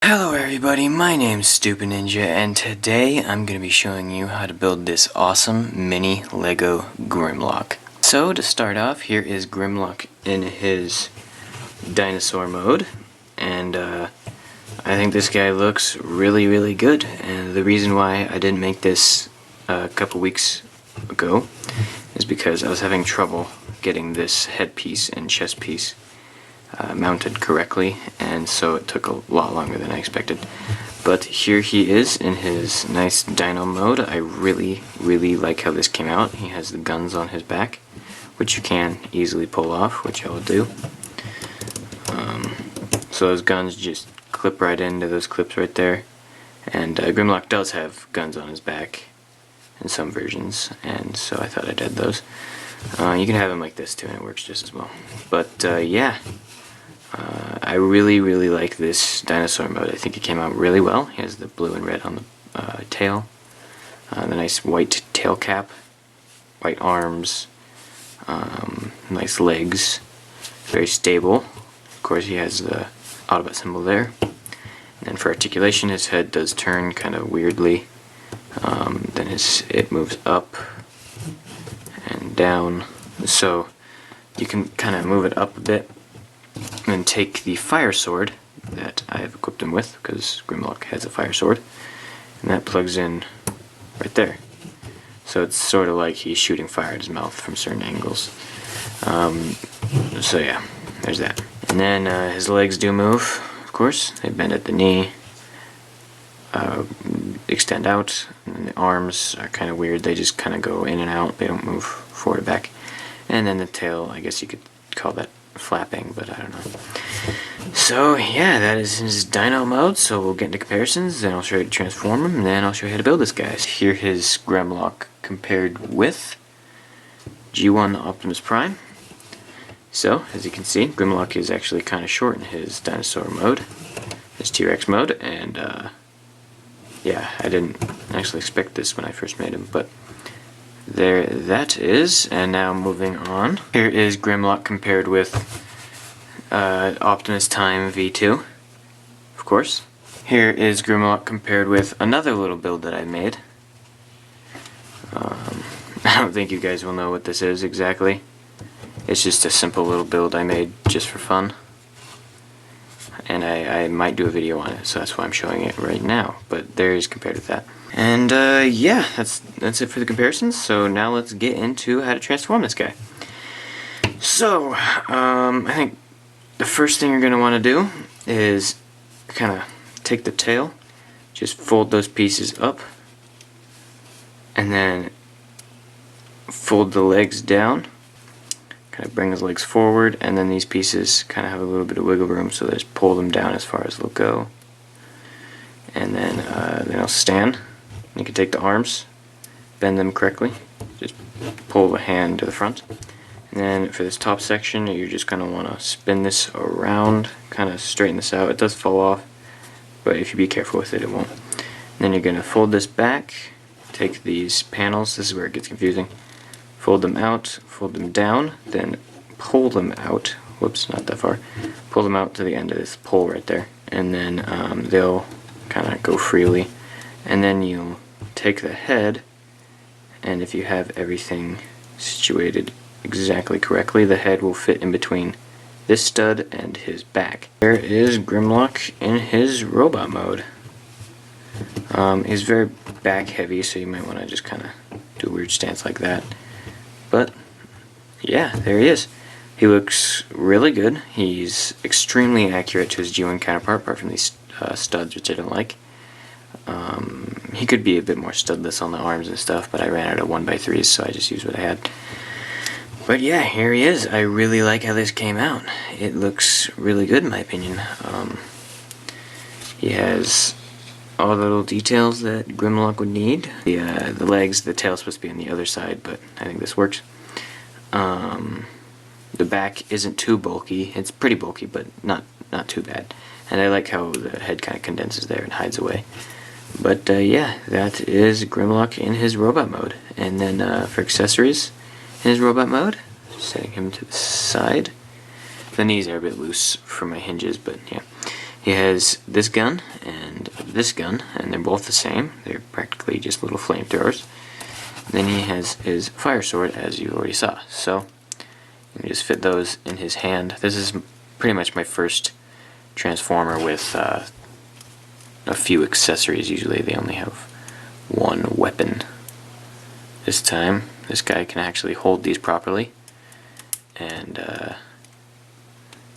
Hello everybody, my name's Stupid Ninja, and today I'm going to be showing you how to build this awesome mini Lego Grimlock. So to start off, here is Grimlock in his dinosaur mode, and I think this guy looks really good, and the reason why I didn't make this a couple weeks ago is because I was having trouble getting this headpiece and chest piece mounted correctly, and so it took a lot longer than I expected. But here he is in his nice dino mode. I really like how this came out. He has the guns on his back, which you can easily pull off, which I will do. So those guns just clip right into those clips right there. And Grimlock does have guns on his back in some versions, and so I thought I'd add those. You can have them like this too, and it works just as well. But yeah. I really like this dinosaur mode. I think it came out really well. He has the blue and red on the tail, the nice white tail cap, white arms, nice legs, very stable. Of course, he has the Autobot symbol there. And for articulation, his head does turn kind of weirdly. Then it moves up and down, so you can kind of move it up a bit. And take the fire sword that I have equipped him with, because Grimlock has a fire sword, and that plugs in right there. So it's sort of like he's shooting fire at his mouth from certain angles. So yeah, there's that. And then his legs do move, of course. They bend at the knee, extend out, and the arms are kind of weird. They just kind of go in and out. They don't move forward or back. And then the tail, I guess you could call that flapping, but I don't know. So yeah, that is his dino mode, so we'll get into comparisons, then I'll show you how to transform him, and then I'll show you how to build this guy. Here his Grimlock compared with G1 Optimus Prime. So, as you can see, Grimlock is actually kind of short in his dinosaur mode, his T-Rex mode, and yeah, I didn't actually expect this when I first made him, but there that is. And now moving on, here is Grimlock compared with Optimus Time V2, of course. Here is Grimlock compared with another little build that I made. I don't think you guys will know what this is exactly. It's just a simple little build I made just for fun, and I might do a video on it, so that's why I'm showing it right now. But there is compared with that. And yeah, that's it for the comparisons. So now let's get into how to transform this guy. So I think the first thing you're going to want to do is kind of take the tail, just fold those pieces up, and then fold the legs down, kind of bring his legs forward, and then these pieces kind of have a little bit of wiggle room, so just pull them down as far as they'll go. And then they'll stand. You can take the arms, bend them correctly, just pull the hand to the front. And then for this top section, you're just going to want to spin this around, kind of straighten this out. It does fall off, but if you be careful with it, it won't. And then you're going to fold this back, take these panels, this is where it gets confusing, fold them out, fold them down, then pull them out, whoops, not that far, pull them out to the end of this pole right there, and then they'll kind of go freely. And then you'll take the head, and if you have everything situated exactly correctly, the head will fit in between this stud and his back. There is Grimlock in his robot mode. He's very back heavy, so you might want to just kind of do a weird stance like that. But yeah, there he is. He looks really good. He's extremely accurate to his G1 counterpart, apart from these studs, which I don't like. He could be a bit more studless on the arms and stuff, but I ran out of 1x3s, so I just used what I had. But yeah, here he is. I really like how this came out. It looks really good in my opinion. He has all the little details that Grimlock would need. The legs, the tail's supposed to be on the other side, but I think this works. The back isn't too bulky. It's pretty bulky, but not too bad. And I like how the head kind of condenses there and hides away. But yeah, that is Grimlock in his robot mode. And then for accessories in his robot mode, setting him to the side. The knees are a bit loose for my hinges, but yeah. He has this gun and this gun, and they're both the same. They're practically just little flamethrowers. Then he has his fire sword, as you already saw. So you can just fit those in his hand. This is pretty much my first Transformer with a few accessories. Usually they only have one weapon. This time, this guy can actually hold these properly. And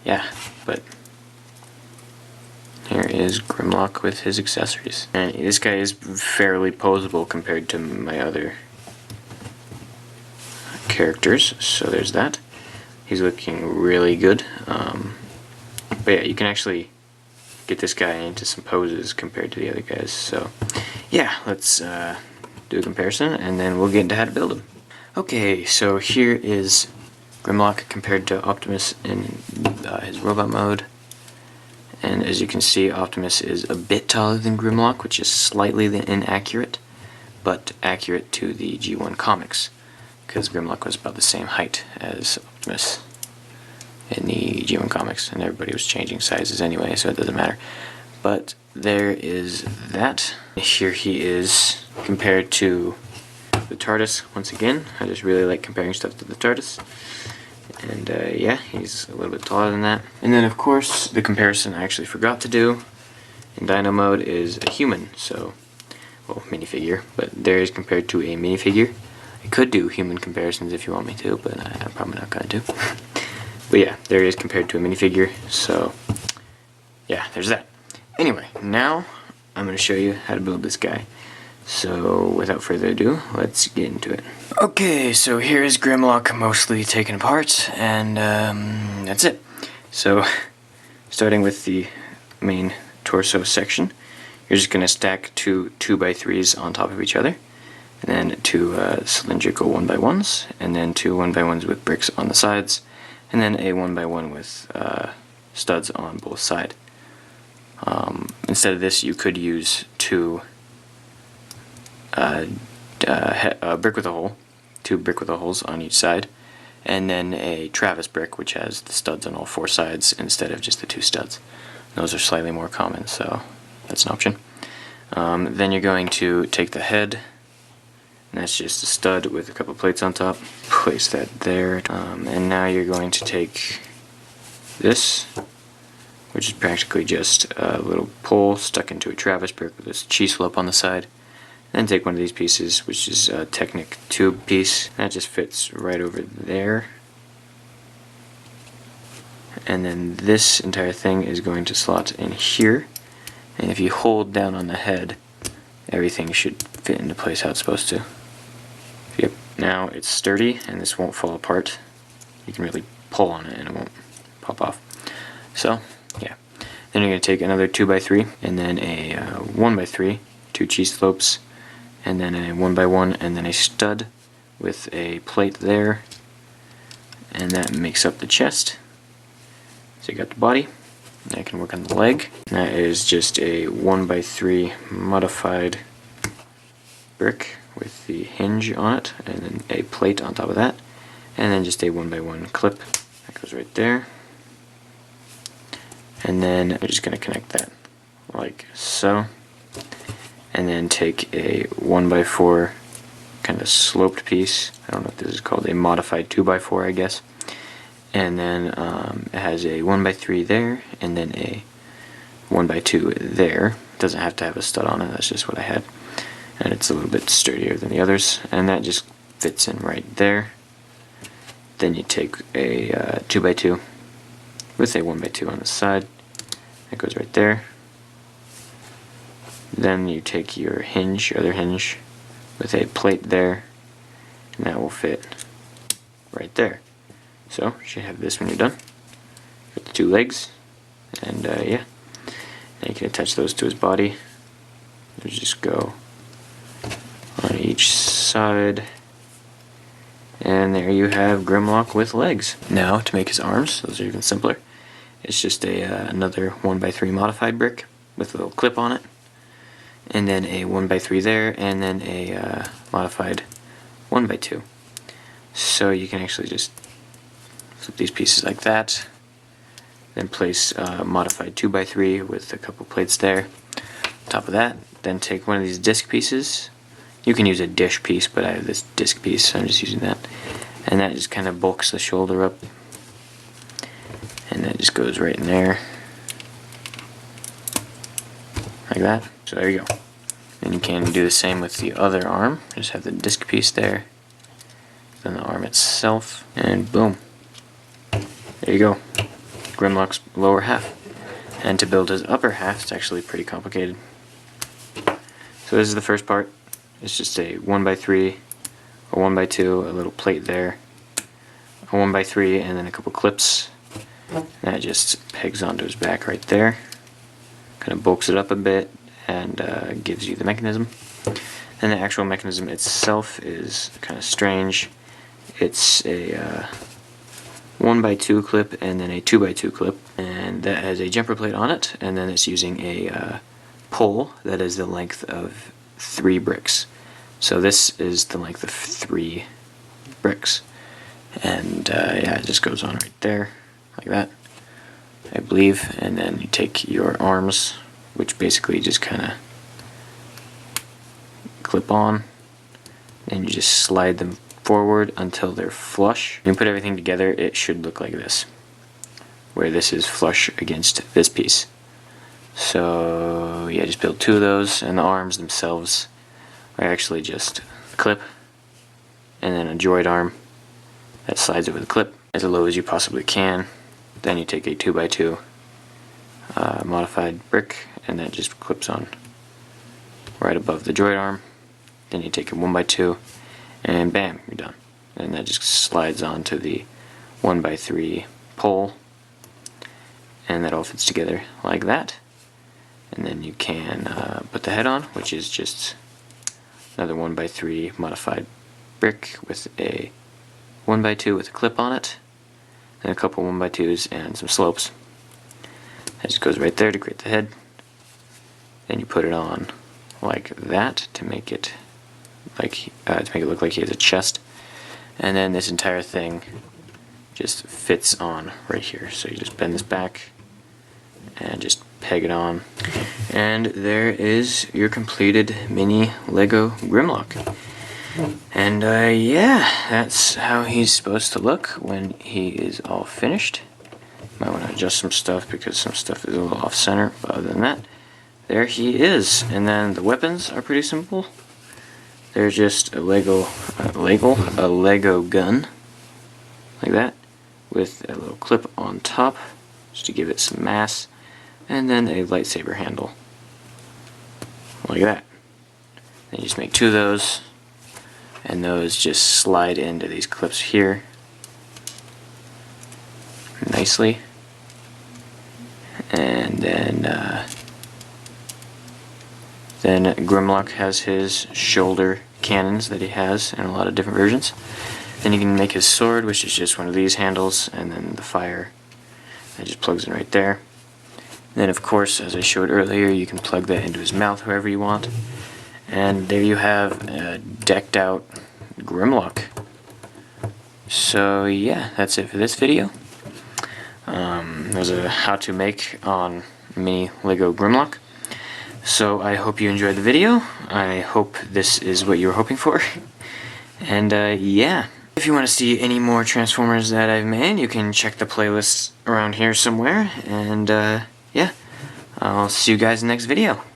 yeah, but here is Grimlock with his accessories. And this guy is fairly posable compared to my other characters, so there's that. He's looking really good. But yeah, you can actually get this guy into some poses compared to the other guys. So yeah, let's do a comparison and then we'll get into how to build him. Okay, so here is Grimlock compared to Optimus in his robot mode. And as you can see, Optimus is a bit taller than Grimlock, which is slightly inaccurate, but accurate to the G1 comics, because Grimlock was about the same height as Optimus in the G1 comics, and everybody was changing sizes anyway, so it doesn't matter. But there is that. Here he is compared to the TARDIS once again. I just really like comparing stuff to the TARDIS. And yeah, he's a little bit taller than that. And then of course, the comparison I actually forgot to do in Dino mode is a human, so, well, minifigure, but there is compared to a minifigure. I could do human comparisons if you want me to, but I'm probably not going to. But yeah, there is compared to a minifigure, so yeah, there's that. Anyway, now I'm going to show you how to build this guy. So without further ado, let's get into it. Okay, so here is Grimlock mostly taken apart, and that's it. So, starting with the main torso section, you're just going to stack two 2x3s on top of each other, and then two cylindrical 1x1s, and then two 1x1s with bricks on the sides, and then a 1x1 with studs on both sides. Instead of this, you could use two brick with a hole, two brick with a holes on each side, and then a Travis brick which has the studs on all four sides instead of just the two studs. Those are slightly more common, so that's an option. Then you're going to take the head, and that's just a stud with a couple plates on top. Place that there, and now you're going to take this, which is practically just a little pole stuck into a Travis brick with this G-slope on the side. Then take one of these pieces, which is a Technic tube piece. That just fits right over there. And then this entire thing is going to slot in here. And if you hold down on the head, everything should fit into place how it's supposed to. Yep. Now it's sturdy and this won't fall apart. You can really pull on it and it won't pop off. So, yeah. Then you're going to take another 2x3 and then a 1x3, two G-slopes, and then a 1x1, and then a stud with a plate there, and that makes up the chest. So you got the body. Now you can work on the leg. And that is just a 1x3 modified brick with the hinge on it, and then a plate on top of that, and then just a 1x1 clip that goes right there. And then you're just going to connect that like so. And then take a 1x4 kind of sloped piece. I don't know if this is called a modified 2x4, I guess. And then it has a 1x3 there, and then a 1x2 there. It doesn't have to have a stud on it, that's just what I had. And it's a little bit sturdier than the others, and that just fits in right there. Then you take a 2x2 with a 1x2 on the side. That goes right there. Then you take your hinge, other hinge, with a plate there, and that will fit right there. So, you should have this when you're done. Got the two legs, and yeah. Then you can attach those to his body. You just go on each side, and there you have Grimlock with legs. Now, to make his arms, those are even simpler. It's just another 1x3 modified brick with a little clip on it, and then a 1x3 there, and then a modified 1x2. So you can actually just flip these pieces like that, Then place a modified 2x3 with a couple plates there. Top of that, then take one of these disc pieces. You can use a dish piece, but I have this disc piece, so I'm just using that. And that just kind of bulks the shoulder up. And that just goes right in there. Like that. So there you go. And you can do the same with the other arm. Just have the disc piece there. Then the arm itself. And boom. There you go. Grimlock's lower half. And to build his upper half, it's actually pretty complicated. So this is the first part. It's just a 1x3, a 1x2, a little plate there, a 1x3, and then a couple clips. That just pegs onto his back right there. Kind of bulks it up a bit and gives you the mechanism. And the actual mechanism itself is kind of strange. It's a 1x2 clip and then a 2x2 clip, and that has a jumper plate on it, and then it's using a pole that is the length of 3 bricks. So this is the length of 3 bricks, and yeah, it just goes on right there like that, I believe. And then you take your arms, which basically just kind of clip on, and you just slide them forward until they're flush. When you put everything together, it should look like this, where this is flush against this piece. So yeah, just build 2 of those, and the arms themselves are actually just a clip and then a droid arm that slides it with a clip as low as you possibly can. Then you take a 2x2 modified brick, and that just clips on right above the droid arm. Then you take a 1x2 and bam, you're done. And that just slides onto the 1x3 pole, and that all fits together like that. And then you can put the head on, which is just another 1x3 modified brick with a 1x2 with a clip on it, and a couple 1x2s and some slopes. That just goes right there to create the head. Then you put it on like that to make it look like he has a chest, and then this entire thing just fits on right here. So you just bend this back and just peg it on, and there is your completed mini Lego Grimlock. And yeah, that's how he's supposed to look when he is all finished. Might want to adjust some stuff because some stuff is a little off center, but other than that, there he is. And then the weapons are pretty simple. They're just a Lego gun, like that, with a little clip on top, just to give it some mass, and then a lightsaber handle, like that. Then you just make 2 of those, and those just slide into these clips here, nicely. And then Grimlock has his shoulder cannons that he has in a lot of different versions. Then you can make his sword, which is just one of these handles, and then the fire that just plugs in right there. Then of course, as I showed earlier, you can plug that into his mouth wherever you want. And there you have a decked out Grimlock. So yeah, that's it for this video. There's a how to make on mini Lego Grimlock. So I hope you enjoyed the video. I hope this is what you were hoping for. And yeah, if you want to see any more Transformers that I've made, you can check the playlists around here somewhere. And yeah, I'll see you guys in the next video.